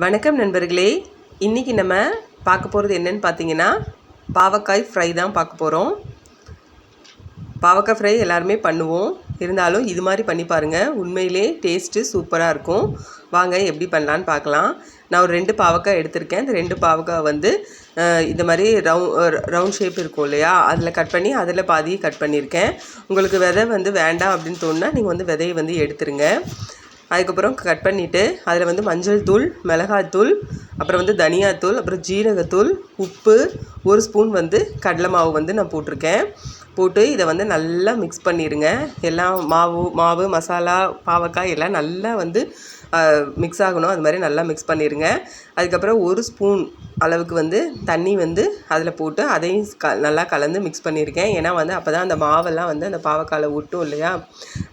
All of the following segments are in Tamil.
வணக்கம் நண்பர்களே. இன்றைக்கி நம்ம பார்க்க போகிறது என்னென்னு பார்த்தீங்கன்னா, பாவக்காய் ஃப்ரை தான் பார்க்க போகிறோம். பாவக்காய் ஃப்ரை எல்லாருமே பண்ணுவோம். இருந்தாலும் இது மாதிரி பண்ணி பாருங்கள், உண்மையிலே டேஸ்ட்டு சூப்பராக இருக்கும். வாங்க எப்படி பண்ணலான்னு பார்க்கலாம். நான் ஒரு 2 பாவக்காய் எடுத்திருக்கேன். இந்த 2 பாவக்காய் வந்து இந்த மாதிரி ரவுண்ட் ஷேப் இருக்கும் இல்லையா, அதில் கட் பண்ணி அதில் பாதியை கட் பண்ணியிருக்கேன். உங்களுக்கு விதை வந்து வேண்டாம் அப்படின்னு தோணுன்னா நீங்கள் வந்து விதையை வந்து எடுத்துருங்க. அதுக்கப்புறம் கட் பண்ணிவிட்டு அதில் வந்து மஞ்சள் தூள், மிளகாய்த்தூள், அப்புறம் வந்து தனியாத்தூள், அப்புறம் ஜீரகத்தூள், உப்பு, 1 ஸ்பூன் வந்து கடலை மாவு வந்து நான் போட்டிருக்கேன். போட்டு இதை வந்து நல்லா மிக்ஸ் பண்ணிடுங்க. எல்லாம் மாவு மசாலா பாவக்காய் எல்லாம் நல்லா வந்து மிக்ஸ் ஆகணும். அது மாதிரி நல்லா மிக்ஸ் பண்ணிடுங்க. அதுக்கப்புறம் 1 ஸ்பூன் அளவுக்கு வந்து தண்ணி வந்து அதில் போட்டு அதையும் நல்லா கலந்து மிக்ஸ் பண்ணியிருக்கேன். ஏன்னா வந்து அப்போ தான் அந்த மாவெல்லாம் வந்து அந்த பாவக்காயில் ஒட்டும் இல்லையா.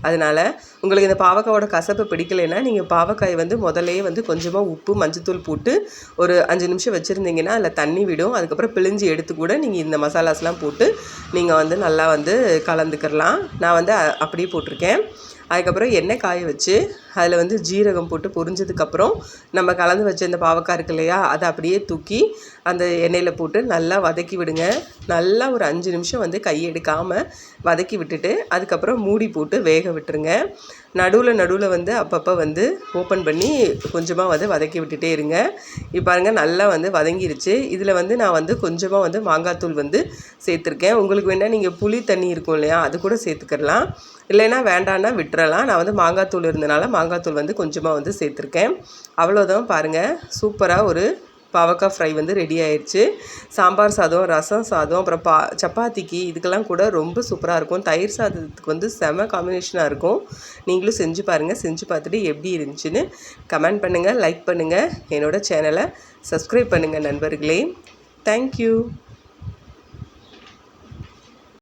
அதனால் உங்களுக்கு இந்த பாவக்காயோட கசப்பு பிடிக்கலைன்னா நீங்கள் பாவக்காய் வந்து முதல்லையே வந்து கொஞ்சமாக உப்பு மஞ்சத்தூள் போட்டு ஒரு 5 நிமிஷம் வச்சுருந்தீங்கன்னா அதில் தண்ணி விடும். அதுக்கப்புறம் பிழிஞ்சு எடுத்து கூட நீங்கள் இந்த மசாலாஸ்லாம் போட்டு நீங்கள் வந்து நல்லா வந்து கலந்துக்கிறலாம். நான் வந்து அப்படியே போட்டிருக்கேன். அதுக்கப்புறம் எண்ணெய் காய வச்சு அதில் வந்து ஜீரகம் போட்டு பொரிஞ்சதுக்கப்புறம் நம்ம கலந்து வச்ச இந்த பாவக்காய் இருக்கு இல்லையா, அதை அப்படியே தூக்கி அந்த எண்ணெயில் போட்டு நல்லா வதக்கி விடுங்க. நல்லா ஒரு 5 நிமிஷம் வந்து கை எடுக்காமல் வதக்கி விட்டுட்டு அதுக்கப்புறம் மூடி போட்டு வேக விட்டுருங்க. நடுவில் வந்து அப்பப்போ வந்து ஓப்பன் பண்ணி கொஞ்சமாக வந்து வதக்கி விட்டுட்டே இருங்க. இப்போ பாருங்கள் நல்லா வந்து வதங்கிருச்சு. இதில் வந்து நான் வந்து கொஞ்சமாக வந்து மாங்காய்த்தூள் வந்து சேர்த்துருக்கேன். உங்களுக்கு வேணால் நீங்கள் புளி தண்ணி இருக்கும் இல்லையா, அது கூட சேர்த்துக்கலாம். இல்லைன்னா வேண்டான்னா விட்டுறலாம். நான் வந்து மாங்காய்த்தூள் இருந்தனால மாங்காய்த்தூள் வந்து கொஞ்சமாக வந்து சேர்த்துருக்கேன். அவ்வளோதான். பாருங்கள், சூப்பராக ஒரு பாவக்காய் ஃப்ரை வந்து ரெடி ஆயிடுச்சு. சாம்பார் சாதம், ரசம் சாதம், அப்புறம் சப்பாத்திக்கு இதுக்கெல்லாம் கூட ரொம்ப சூப்பராக இருக்கும். தயிர் சாதத்துக்கு வந்து செம காம்பினேஷனாக இருக்கும். நீங்களும் செஞ்சு பாருங்கள். செஞ்சு பார்த்துட்டு எப்படி இருந்துச்சுன்னு கமெண்ட் பண்ணுங்கள், லைக் பண்ணுங்கள், என்னோடய சேனலை சப்ஸ்கிரைப் பண்ணுங்கள் நண்பர்களே. தேங்க்யூ.